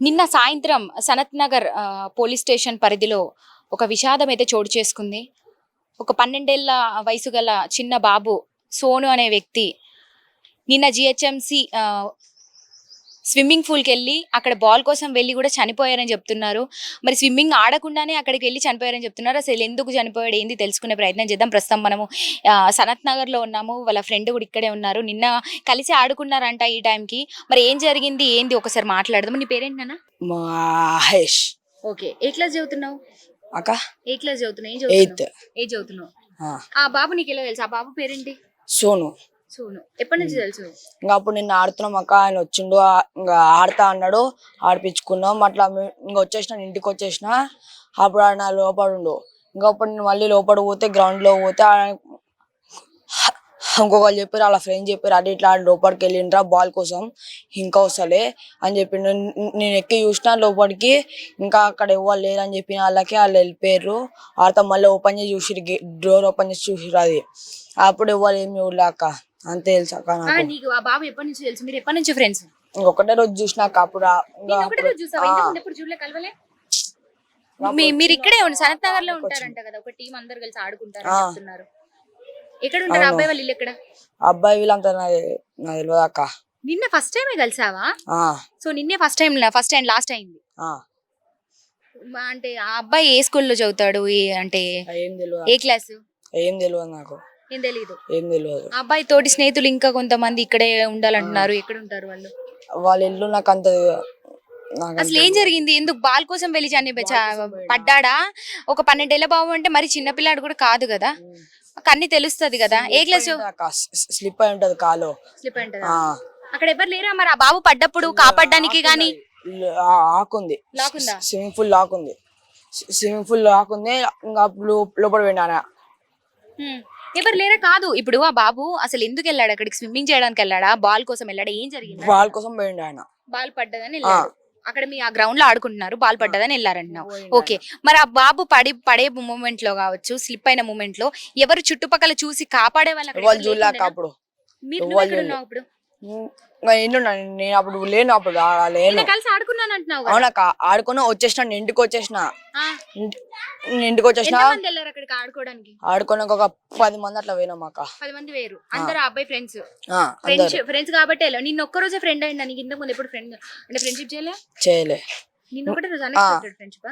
నిన్న సాయంత్రం Sanath Nagar police station పరిధిలో ఒక విషాదం అయితే చోటు చేసుకుంది. ఒక 12 ఏళ్ల వయసు గల చిన్న బాబు సోను అనే వ్యక్తి నిన్న జిహెచ్ఎంసి స్విమ్మింగ్ పూల్కి వెళ్ళి అక్కడ బాల్ కోసం వెళ్ళి కూడా చనిపోయారని చెప్తున్నారు. మరి స్విమ్మింగ్ ఆడకుండానే అక్కడికి వెళ్ళి చనిపోయారని చెప్తున్నారు. అసలు ఎందుకు చనిపోయాడు ఏంది తెలుసుకునే ప్రయత్నం చేద్దాం. ప్రస్తుతం మనము సనత్ నగర్లో ఉన్నాము. వాళ్ళ ఫ్రెండ్ కూడా ఇక్కడే ఉన్నారు. నిన్న కలిసి ఆడుకున్నారంట ఈ టైంకి. మరి ఏం జరిగింది ఏంది ఒకసారి మాట్లాడదాం. నీ పేరేంటి నాన్న? మహేష్. ఓకే, ఏ క్లాస్ చదువుతున్నావు అక్క? ఏ క్లాస్ చదువుతున్నావు? ఏం చదువుతున్నావు? ఆ బాబు నీకు ఎలా తెలుసు? ఆ బాబు పేరేంటి? సోను. సోను. ఎప్పటి నుంచి తెలుసు? ఇంకా అప్పుడు నిన్న ఆడుతున్నాం అక్క, ఆయన వచ్చిండు, ఇంకా ఆడతా అన్నాడు, ఆడిపించుకున్నాం. అట్లా ఇంకా వచ్చేసిన, ఇంటికి వచ్చేసిన. అప్పుడు ఆయన లోపడుండు. ఇంకా అప్పుడు నేను మళ్ళీ లోపల పోతే, గ్రౌండ్ లో పోతే ఇంకొకరు చెప్పారు, వాళ్ళ ఫ్రెండ్ చెప్పారు, అది ఇట్లా లోపలికి వెళ్ళిండ్రా బాల్ కోసం, ఇంకా వస్తలే అని చెప్పి నేను ఎక్కి చూసిన లోపలికి. ఇంకా అక్కడ ఎవరు లేరు అని చెప్పిన వాళ్ళకి వాళ్ళు వెళ్ళిపోయారు. ఆడతా మళ్ళీ ఓపెన్ చేసి చూసిరు, డోర్ ఓపెన్ చేసి చూసిరు. అది అప్పుడు ఎవరు ఏమి చూడలేక అంతే తెలుసు అక్క నాకు. నీకు ఆ బాబు ఎప్పటి నుంచి తెలుసు? మీరు ఎప్పటి నుంచి ఫ్రెండ్స్? ఇంకొకటే రోజు చూసినాక అప్పుడు మీరు ఇక్కడే సనత్ నగర్ లో ఉంటారంట కదా, ఒక టీం అందరు కలిసి ఆడుకుంటారు చెప్తున్నారు. ఎక్కడ ఉంటారు అబ్బాయి వాళ్ళు? ఇల్లు ఎక్కడ? అబ్బాయి వీళ్ళంతా నాకు తెలియదు అక్క. నిన్న ఫస్ట్ టైమే కలిసావా? సో నిన్నే ఫస్ట్ టైం లాస్ట్ అయింది అంటే. ఆ అబ్బాయి ఏ స్కూల్లో చదువుతాడు? అంటే ఏ క్లాస్? ఏం తెలియదు నాకు. ఏం తెలియదు. అబ్బాయి తోటి స్నేహితులు ఇంకా కొంతమంది ఇక్కడే ఉండాలంటున్నారు. ఎక్కడ ఉంటారు వాళ్ళు? వాళ్ళ ఇల్లు నాకు అంత. అసలు ఏం జరిగింది? ఎందుకు బాల్ కోసం వెళ్ళి పడ్డాడా? ఒక 12 ఏళ్ల బాబు అంటే మరి చిన్నపిల్లాడు కూడా కాదు కదా, అన్ని తెలుస్తుంది కదా. ఏ క్లాస్? స్లిప్ అయి ఉంటది కాలు. స్లిప్ అయి ఉంటది. అక్కడ ఎవరు లేరా మరి? ఆ బాబు పడ్డప్పుడు కాపాడడానికి గానీ? ఆకుంది, స్విమ్మింగ్ పూల్ లాకుంది. ఇంకా లోపల పోయినా. ఎవరు లేరా? కాదు, ఇప్పుడు ఆ బాబు అసలు ఎందుకు వెళ్ళాడు అక్కడికి? స్విమ్మింగ్ చేయడానికి వెళ్ళాడా? బాల్ కోసం వెళ్ళాడా? ఏం జరిగింది? బాల్ కోసం పోయిండు ఆయన. బాల్ పడ్డదని వెళ్ళాడు. అక్కడ మీ ఆ గ్రౌండ్ లో ఆడుకుంటున్నారు, బాల్ పడ్డదని వెళ్ళారంటున్నావు. ఓకే, మరి ఆ బాబు పడే మూమెంట్ లో కావచ్చు, స్లిప్ అయిన మూమెంట్ లో ఎవరు చుట్టుపక్కల చూసి కాపాడే వాళ్ళు చూడలేక అప్పుడు ఇప్పుడు? నేను అప్పుడు లేను. అప్పుడు కలిసి ఆడుకున్నాను అంటున్నావు. అవునక్క, ఆడుకున్నా వచ్చేసిన, ఇంటికి వచ్చేసిన. ఆడుకోడానికి ఒక 10 మంది అట్లా పోయినాం అక్క. 10 మంది వేరు, అందరు అబ్బాయి ఫ్రెండ్స్. ఫ్రెండ్స్ కాబట్టి నిన్న ఒక్క రోజే ఫ్రెండ్ అయిందా? నీకు ఇంతకు ముందు ఎప్పుడు ఫ్రెండ్ అంటే ఫ్రెండ్షిప్ చేయలే? నిన్న ఒకటే రోజు అన్ఎక్స్పెక్టెడ్ ఫ్రెండ్షిప్.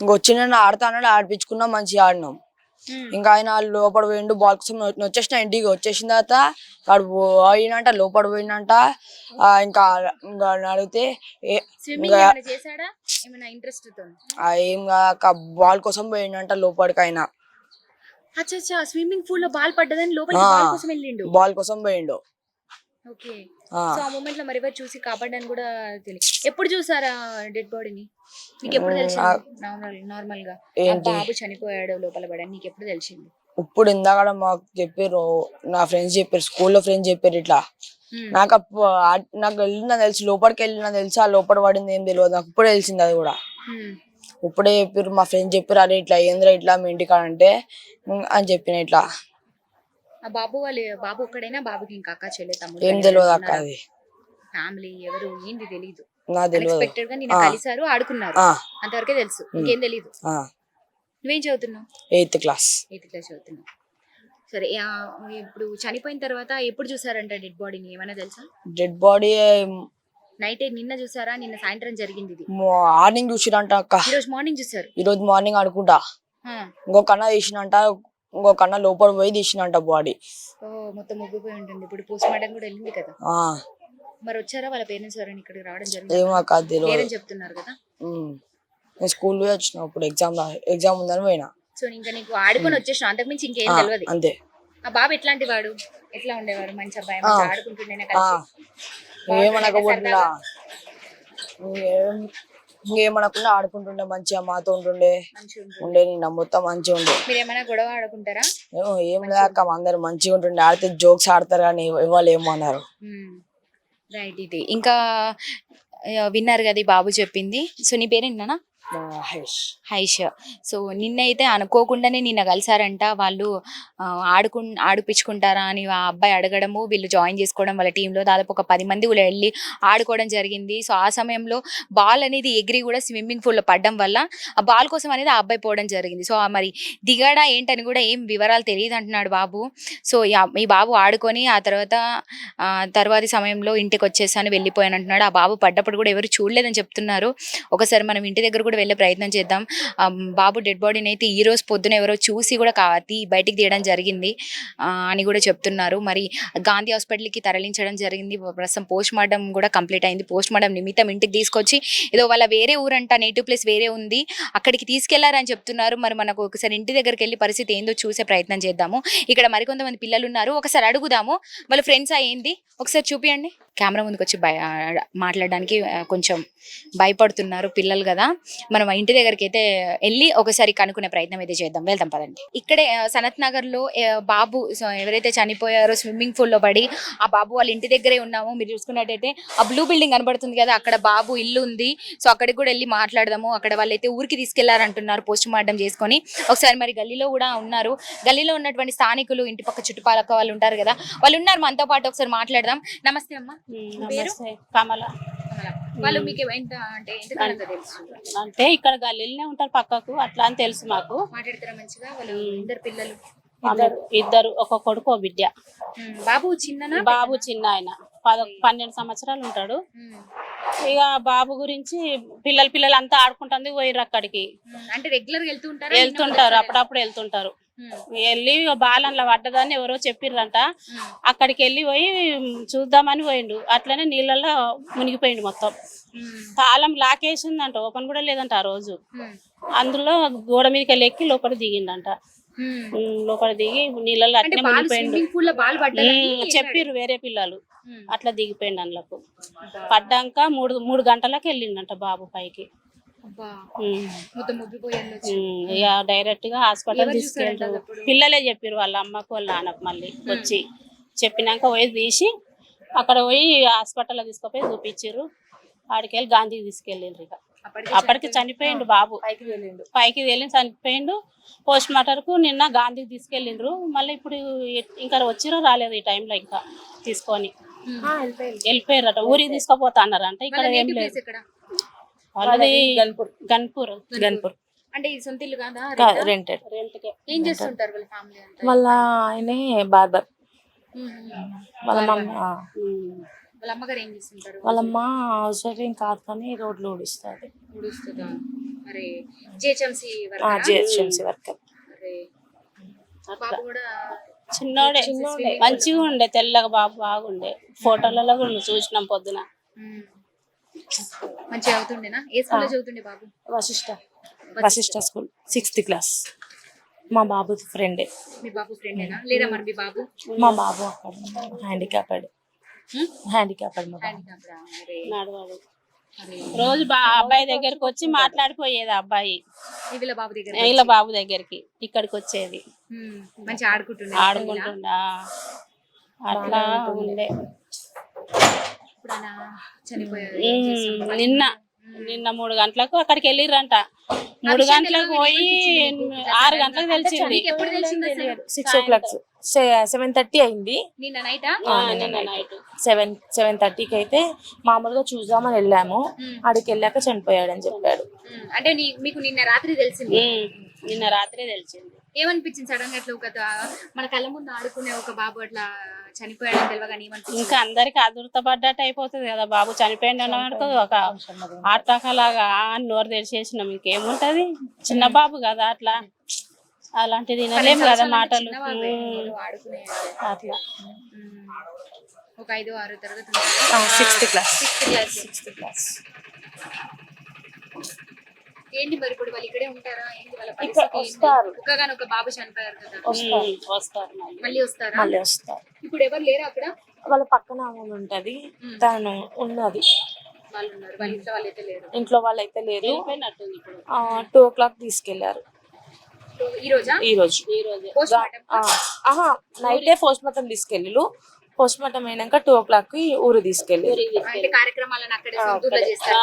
ఇంకా వచ్చిన ఆడతాను, ఆడిపించుకున్నాం, మంచిగా ఆడినాం. ఇంకా ఆయన లోపల పోయిండు బాల్ కోసం. వచ్చేసిన, ఇంటికి వచ్చేసిన తర్వాత వాడు పోయినంట, లోపల పోయినంట. ఇంకా అడిగితే ఏం బాల్ కోసం పోయిండంట లోపలికి. ఆయన స్విమ్మింగ్ పూల్ లో బాల్ పడ్డదని లోపలికి బాల్ కోసం పోయిండు. ఓకే, సో ఆ మూమెంట్ లో మరి ఎవరు చూసి కాపాడని కూడా తెలియదు. ఎప్పుడు చూసారా డెడ్ బాడీని? నీకు ఎప్పుడు తెలిసింది? నార్మల్ గా బాబు చనిపోయాడు లోపల పడని నీకు ఎప్పుడు తెలిసింది? ఇప్పుడు ఇందాక మాకు చెప్పారు, నా ఫ్రెండ్స్ చెప్పారు, స్కూల్లో ఫ్రెండ్స్ చెప్పారు ఇట్లా. నాకు వెళ్ళినా తెలుసు, లోపలికి వెళ్ళినా తెలుసు. ఆ లోపల పడింది ఏం తెలియదు నాకు, ఇప్పుడే తెలిసింది. అది కూడా ఇప్పుడే చెప్పారు, మా ఫ్రెండ్స్ చెప్పారు, అదే ఇట్లా ఏంద్రా ఇట్లా మీ ఇంటికాడ అంటే అని చెప్పిన. ఇట్లా ఆ బాబు ఒక్కడైనా? బాబుకి ఇంకా అక్క చెల్లె తమ్ముడు ఏం తెలియదు అక్క. అది ఫ్యామిలీ ఎవరు ఏంది తెలీదు. అన్ఎక్స్పెక్టెడ్ గా నిన్న కలిసారు, ఆడుకున్నారు, అంతవరకే తెలుసు, ఇంకేం తెలీదు. నువ్వేం చదువుతున్నావు? 8th క్లాస్ చదువుతున్నావు. సరే, ఇప్పుడు చనిపోయిన తర్వాత ఎప్పుడు చూసారంట డెడ్ బాడీని? ఏమైనా తెలుసా? డెడ్ బాడీ నైట్ నిన్న చూసారా? నిన్న సాయంత్రం జరిగింది. ఇది మార్నింగ్ చూసిరంట అక్క. ఈ రోజు మార్నింగ్ అనుకుంటా. ఇంకొక అన్న తీసినంట, ఇంకొక అన్న లోపల పోయి తీసినంట బాడీ. మొత్తం ముగ్గిపోయి ఉంటుంది. ఇప్పుడు పోస్ట్ మార్టం కూడా వెళ్ళింది కదా. మరి వచ్చారా వాళ్ళ పేరెంట్స్ ఎవరైనా ఇక్కడికి రావడం జరిగింది? చెప్తున్నారు కదా. నేను స్కూల్ పోయి వచ్చిన, ఇప్పుడు ఎగ్జామ్ ఉందని పోయినా. సో ఇంకా నీకు ఆడుకొని వచ్చేసిన, అంతకుమించి ఇంకేం తెలియదు. అంతే. ఆ బాబు ఎట్లాంటి వాడు? ఎట్లా ఉండేవాడు? మంచి అబ్బాయి, ఆడుకుంటుండే? ఇంకేమనకుండా ఆడుకుంటుండే, మంచిగా మాతో ఉండే. నేను మొత్తం మంచిగా ఉండే. మీరేమైనా గొడవ ఆడుకుంటారా? ఏం లేక అందరు మంచిగా ఉంటుండే. ఆడితే జోక్స్ ఆడతారు కానీ ఇవాళ ఏమన్నారు. రైట్. ఇది ఇంకా విన్నారు కదా బాబు చెప్పింది. సో నీ పేరేంటి నాన్న? హైష్. సో నిన్నైతే అనుకోకుండానే నిన్న కలిసారంట. వాళ్ళు ఆడిపించుకుంటారా అని ఆ అబ్బాయి అడగడము, వీళ్ళు జాయిన్ చేసుకోవడం వాళ్ళ టీంలో దాదాపు ఒక 10 మంది కూడా వెళ్ళి ఆడుకోవడం జరిగింది. సో ఆ సమయంలో బాల్ అనేది ఎగిరి కూడా స్విమ్మింగ్ పూల్లో పడడం వల్ల ఆ బాల్ కోసం అనేది ఆ అబ్బాయి పోవడం జరిగింది. సో మరి దిగాడా ఏంటని కూడా ఏం వివరాలు తెలియదు అంటున్నాడు బాబు. సో ఈ బాబు ఆడుకొని ఆ తర్వాతి సమయంలో ఇంటికి వచ్చేసాను వెళ్ళిపోయాను అంటున్నాడు. ఆ బాబు పడ్డప్పుడు కూడా ఎవరు చూడలేదని చెప్తున్నారు. ఒకసారి మనం ఇంటి దగ్గర కూడా వెళ్ళే ప్రయత్నం చేద్దాం. బాబు డెడ్ బాడీని అయితే ఈ రోజు పొద్దున ఎవరో చూసి కూడా బయటికి తీయడం జరిగింది అని కూడా చెప్తున్నారు. మరి గాంధీ హాస్పిటల్కి తరలించడం జరిగింది. ప్రస్తుతం పోస్ట్ మార్టం కూడా కంప్లీట్ అయింది. పోస్ట్ మార్టం నిమిత్తం ఇంటికి తీసుకొచ్చి ఏదో వాళ్ళ వేరే ఊరంట, నేటివ్ ప్లేస్ వేరే ఉంది, అక్కడికి తీసుకెళ్లారని చెప్తున్నారు. మరి మనకు ఒకసారి ఇంటి దగ్గరికి వెళ్ళి పరిస్థితి ఏందో చూసే ప్రయత్నం చేద్దాము. ఇక్కడ మరికొంతమంది పిల్లలు ఉన్నారు, ఒకసారి అడుగుదాము. వాళ్ళ ఫ్రెండ్స్ అయ్యింది ఒకసారి చూపియండి. కెమెరా ముందుకు వచ్చి మాట్లాడడానికి కొంచెం భయపడుతున్నారు పిల్లలు కదా. మనం ఇంటి దగ్గరికి అయితే వెళ్ళి ఒకసారి కనుక్కునే ప్రయత్నం అయితే చేద్దాం. వెళ్దాం పదండి. ఇక్కడే సనత్ నగర్ లో బాబు ఎవరైతే చనిపోయారో స్విమ్మింగ్ పూల్ లో పడి, ఆ బాబు వాళ్ళ ఇంటి దగ్గరే ఉన్నాము. మీరు చూసుకున్నట్టయితే ఆ బ్లూ బిల్డింగ్ కనబడుతుంది కదా, అక్కడ బాబు ఇల్లు ఉంది. సో అక్కడికి కూడా వెళ్ళి మాట్లాడదాము. అక్కడ వాళ్ళైతే ఊరికి తీసుకెళ్లారంటున్నారు పోస్ట్ మార్టం చేసుకొని. ఒకసారి మరి గల్లీలో కూడా ఉన్నారు, గల్లీలో ఉన్నటువంటి స్థానికులు, ఇంటి పక్క చుట్టుపక్కల వాళ్ళు ఉంటారు కదా, వాళ్ళు ఉన్నారు మనతో పాటు. ఒకసారి మాట్లాడదాం. నమస్తే అమ్మా. పేరు కమల. వాళ్ళు మీకు అంటే ఎంతకాలంగా తెలుసు? అంటే ఇక్కడ గల్లీలోనే ఉంటారు పక్కకు, అట్లా అని తెలుసు మాకు. మాట్లాడతారా మంచిగా? వాళ్ళు ఇద్దరు పిల్లలు? ఇద్దరు, ఒక కొడుకు, ఒక బిడ్డ. బాబు చిన్న? బాబు చిన్న, ఆయన 12 సంవత్సరాలు ఉంటాడు. ఇక బాబు గురించి పిల్లలు అంతా ఆడుకుంటుంది, పోయిర్రు అక్కడికి. అంటే రెగ్యులర్ వెళ్తుంటారు, అప్పుడప్పుడు వెళ్తుంటారు. వెళ్ళి బాలన్ల పడ్డదని ఎవరో చెప్పిర్రంట. అక్కడికి వెళ్ళి పోయి చూద్దామని పోయిండు. అట్లనే నీళ్ళల్లో మునిగిపోయిండు మొత్తం. తాళం లాకేసిందంట, ఓపెన్ కూడా లేదంట ఆ రోజు. అందులో గోడ మీదకి వెళ్ళి ఎక్కి లోపల దిగిండంట. లోపల దిగి నీళ్ళల్లో అట్లనే మునిగిపోయిండు. చెప్పిర్రు వేరే పిల్లలు, అట్లా దిగిపోయిండు అందులోకి. పడ్డాక 3 గంటలకు వెళ్ళిండంట బాబు పైకి. ఇక డైరెక్ట్ గా హాస్పిటల్ తీసుకెళ్ళారు. పిల్లలే చెప్పారు వాళ్ళ అమ్మకు వాళ్ళ నాన్నకు. మళ్ళీ వచ్చి చెప్పినాక పోయి తీసి అక్కడ పోయి హాస్పిటల్ తీసుకుపోయి చూపించారు. ఆడికి వెళ్ళి గాంధీకి తీసుకెళ్ళిండ్రు. ఇక అప్పటికి చనిపోయిండు బాబు, పైకి వెళ్ళి చనిపోయిండు. పోస్ట్ మార్టంకు నిన్న గాంధీకి తీసుకెళ్ళిండ్రు. మళ్ళీ ఇప్పుడు ఇంకా వచ్చిరో రాలేదు ఈ టైంలో, ఇంకా తీసుకొని వెళ్ళిపోయారట. ఊరికి తీసుకుపోతా అన్నారంట. ఇక్కడ ఏం లేదు, వాళ్ళది గన్పూర్. అంటే సొంత ఇల్లు కాదా? రెంటెడ్. ఏం చేస్తుంటారు వాళ్ళ ఫ్యామిలీ? వాళ్ళ ఆయనే బార్బర్. వాళ్ళ వాళ్ళ అమ్మగారు ఏం చేస్తుంటారు? వాళ్ళమ్మ హౌస్ వైఫ్ కాదు కానీ రోడ్లు ఊడిస్తుంది. మరి జిహెచ్ఎంసీ వర్కర్. బాబు కూడా చిన్నోడే, మంచిగా ఉండే, తెల్లగా బాబు బాగుండే. ఫోటోలలో కూడా చూసినాం పొద్దున. మంచిగా చదువుతుండేనా? ఏ స్కూల్లో చదువుతుండే బాబు? Vashishta school, 6th class. మా బాబు ఫ్రెండే. మీ బాబు ఫ్రెండేనా? లేదా మరి మీ బాబు? మా బాబు అక్కడ హ్యాండిక్యాప్డ్. నడవాడు. రోజు అబ్బాయి దగ్గరికి వచ్చి మాట్లాడిపోయేది. అబ్బాయి వీళ్ళ బాబు దగ్గరికి ఇక్కడికి వచ్చేది. మంచిగా ఆడుకుంటుండా. అట్లా ఉండే. నిన్న 3 గంటలకు అక్కడికి వెళ్ళిర్రంట. 3 గంటలకు పోయి 6 గంటలకు తెలిసింది. 6 o'clock 7:30 అయింది. నిన్న నైట్ 7:30కి అయితే మామూలుగా చూద్దామని వెళ్ళాము. అడికి వెళ్ళాక చనిపోయాడని చెప్పాడు. అంటే మీకు నిన్న రాత్రి తెలిసింది? నిన్న రాత్రే తెలిసింది. ఏమనిపించింది సడన్ గా అట్లా ఒక మన కళ్ళ ముందు ఆడుకునే ఒక బాబు అట్లా చనిపోయాడని తెలియగానే ఏమనిపించింది? ఇంకా అందరికి అదుర్తపడ్డట్టు అయిపోతుంది కదా. బాబు చనిపోయింది అన్నట్టు ఒక ఆటలాగా నోరు తెరిచేసినాం. ఇంకేముంటది, చిన్న బాబు కదా, అట్లా అలాంటిది వినలేము కదా మాటలు. అట్లా ఒక 5-6 తరగతి 6th క్లాస్. ఏంటి మరి ఇప్పుడు వాళ్ళు ఇక్కడే ఉంటారా? ఏంటి వాళ్ళ వస్తారు. ఒక బాబు చనిపోయారు కదా, వస్తారు. మళ్ళీ వస్తారా? మళ్ళీ వస్తారు. ఇప్పుడు ఎవరు లేరు అక్కడ? వాళ్ళ పక్కన ఉంటది, తను ఉన్నది. వాళ్ళు ఉన్నారు, వాళ్ళ ఇంట్లో వాళ్ళైతే లేరు. ఇంట్లో వాళ్ళైతే లేరు. 2 o'clock తీసుకెళ్లారు. ఈ రోజు నైటే పోస్ట్ మార్టం తీసుకెళ్ళు. పోస్ట్ మార్టం అయినాక 2 o'clock ఊరు తీసుకెళ్ళి అంటే కార్యక్రమాలను అక్కడే ఆ, సొంతూరులో అక్కడే. చేస్తారు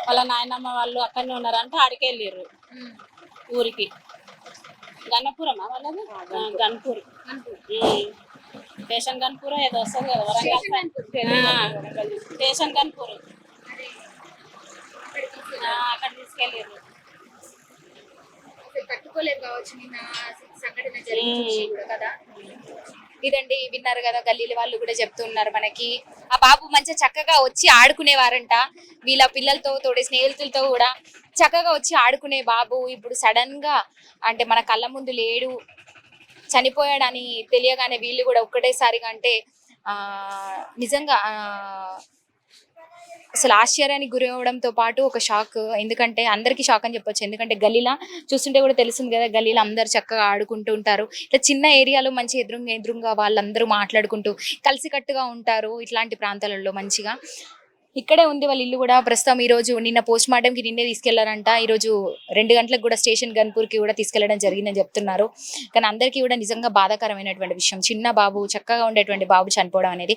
వాళ్ళ నాయనమ్మ వాళ్ళు అక్కడనే ఉన్నారంటే ఆడికి వెళ్ళిర్రు ఊరికి. గన్నపురమా వాళ్ళది? గన్పూర్. స్టేషన్ గన్పూర్ ఏదో వస్తుంది కదా వరంగల్. స్టేషన్ గన్పూర్ అక్కడ తీసుకెళ్ళిర్రు. తట్టుకోలేదు కావచ్చు నిన్న సంఘటన జరిగింది కూడా కదా. ఇదండి విన్నారు కదా, గల్లీల వాళ్ళు కూడా చెప్తున్నారు మనకి. ఆ బాబు మంచిగా చక్కగా వచ్చి ఆడుకునేవారంట వీళ్ళ పిల్లలతో తోడే స్నేహితులతో కూడా చక్కగా వచ్చి ఆడుకునే బాబు ఇప్పుడు సడన్ గా అంటే మన కళ్ళ ముందు లేడు, చనిపోయాడని తెలియగానే వీళ్ళు కూడా ఒక్కటేసారిగా అంటే నిజంగా అసలు ఆశ్చర్యానికి గురి అవడంతో పాటు ఒక షాక్. ఎందుకంటే అందరికీ షాక్ అని చెప్పొచ్చు. ఎందుకంటే గల్లీలా చూస్తుంటే కూడా తెలుస్తుంది కదా, గల్లీలో అందరు చక్కగా ఆడుకుంటూ ఉంటారు. ఇట్లా చిన్న ఏరియాలో మంచి ఎదురుగా వాళ్ళందరూ మాట్లాడుకుంటూ కలిసికట్టుగా ఉంటారు ఇట్లాంటి ప్రాంతాలలో మంచిగా. ఇక్కడే ఉంది వాళ్ళ ఇల్లు కూడా. ప్రస్తుతం ఈ రోజు నిన్న పోస్ట్ మార్టంకి నిన్నే తీసుకెళ్లారంట. ఈ రోజు 2 గంటలకు కూడా స్టేషన్ గన్పూర్కి కూడా తీసుకెళ్లడం జరిగిందని చెప్తున్నారు. కానీ అందరికీ కూడా నిజంగా బాధాకరమైనటువంటి విషయం. చిన్న బాబు, చక్కగా ఉండేటువంటి బాబు చనిపోవడం అనేది.